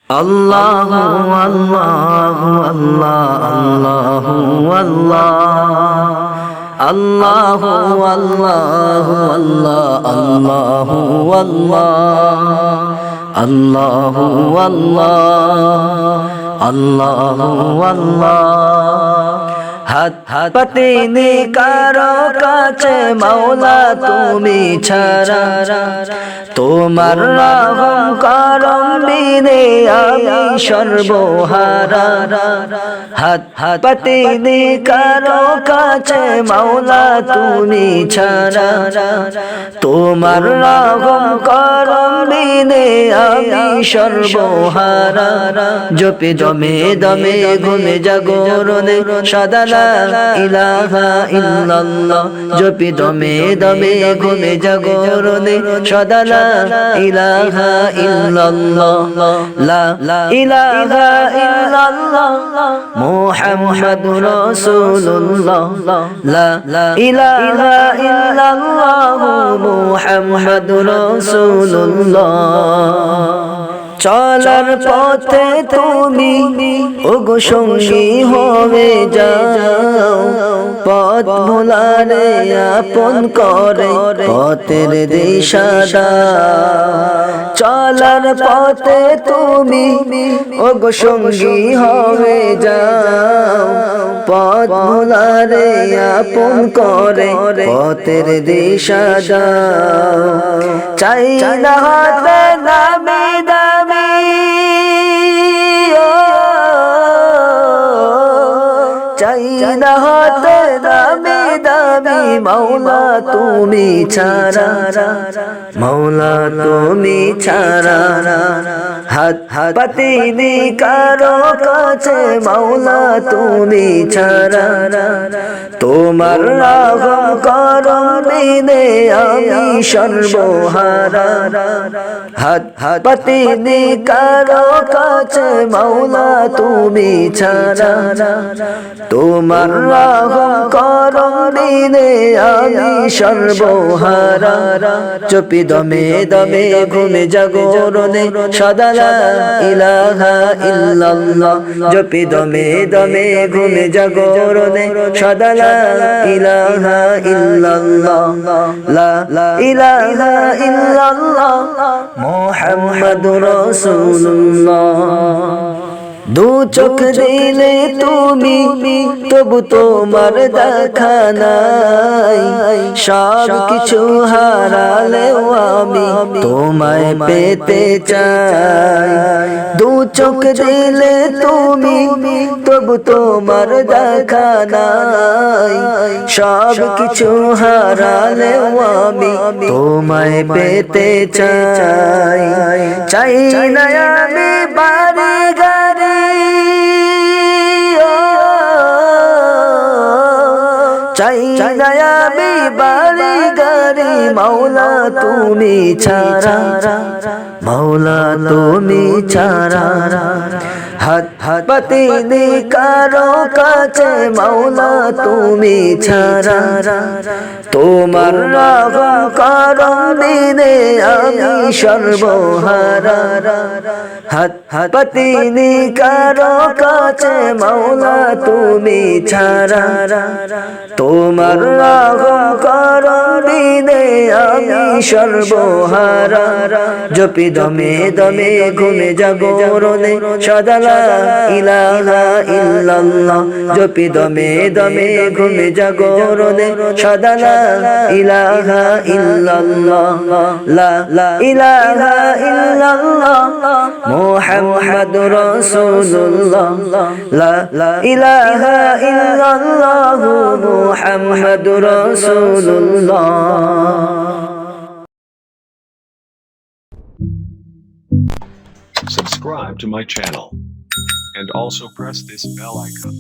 আল্লাহু আল্লাহু আল্লাহ আল্লাহু আল্লাহু আল্লাহু আল্লাহ আল্লাহু আল্লাহ আল্লাহু আল্লাহ হাত পাতিনি কারো কাছে মাওলা তুমি ছাড়া তোমার রহম করম বিনে আমি সর্বহারা হাত পাতিনি কারো কাছে মাওলা তুমি ছাড়া তোমার রহম করম বিনে আমি সর্বহারা জপে দমে দমে ঘুমে জাগরণে সদা লা ইলাহা ইল্লাল্লাহ জপি দমে দমে ঘুমে জাগরণে সদা লা ইলাহা ইল্লাল্লাহ লা ইলাহা ইল্লাল্লাহ মুহাম্মাদুর রাসূলুল্লাহ লা ইলাহা ইল্লাল্লাহ মুহাম্মাদুর রাসূলুল্লাহ চলার পথে তুমি ওগো সঙ্গী হবে যাও পথ ভোলারে আপন করে পথের দিশা দাও চলার পথে তুমি ওগো সঙ্গী হবে যাও পথ ভোলারে আপন করে পথের দিশা দাও চাই না হাতে নামি দামি চাই না হাতে দামি দামি মাওলা তুমি ছাড়া মাওলা তুমি ছাড়া হাত পাতিনি কারো কাছে মাওলা তুমি ছাড়া তোমার রহম করম বিনে আমি সর্বহারা হাত পাতিনি কারো কাছে মাওলা তুমি ছাড়া তোমার রহম করম বিনে আমি সর্বহারা চুপি দমে দমে ঘুমে জাগরণে সদা লা ইলাহা ইল্লাল্লাহ জপি দমে দমে ঘুমে জাগরণে সদা লা ইলাহা ইল্লাল্লাহ লা ইলাহা ইল্লাল্লাহ মুহাম্মাদুর রাসূলুল্লাহ দু চোখ দিলে তুমি তবু তোমার দেখা নাই সব কিছু হারালেও আমি তোমায় পেতে চাই দু চোখ দিলে তুমি তবু তোমার দেখা নাই সব কিছু হারালেও আমি তোমায় পেতে চাই চাই না আমি বাড়ি গাড়ি চাই না আমি বাড়ি গাড়ি মাওলা তুমি ছাড়া মাওলা তুমি ছাড়া হাত পাতিনি কারো কাছে মাওলা তুমি ছাড়া তোমার রহম করম বিনে আমি সর্বহারা হাত পাতিনি কারো কাছে মাওলা তুমি ছাড়া তোমার রহম করম বিনে আমি সর্বহারা জপি দমে দমে ঘুমে জাগরণে সদা লা ইলাহা ইল্লাল্লাহ জপি দমে দমে ঘুমে জাগরণে সদা লা ইলাহা ইল্লাল্লাহ লা ইলাহা ইল্লাল্লাহ মুহাম্মাদুর রাসূলুল্লাহ লা ইলাহা ইল্লাল্লাহ মুহাম্মাদুর রাসূলুল্লাহ Subscribe to my channel and also press this bell icon.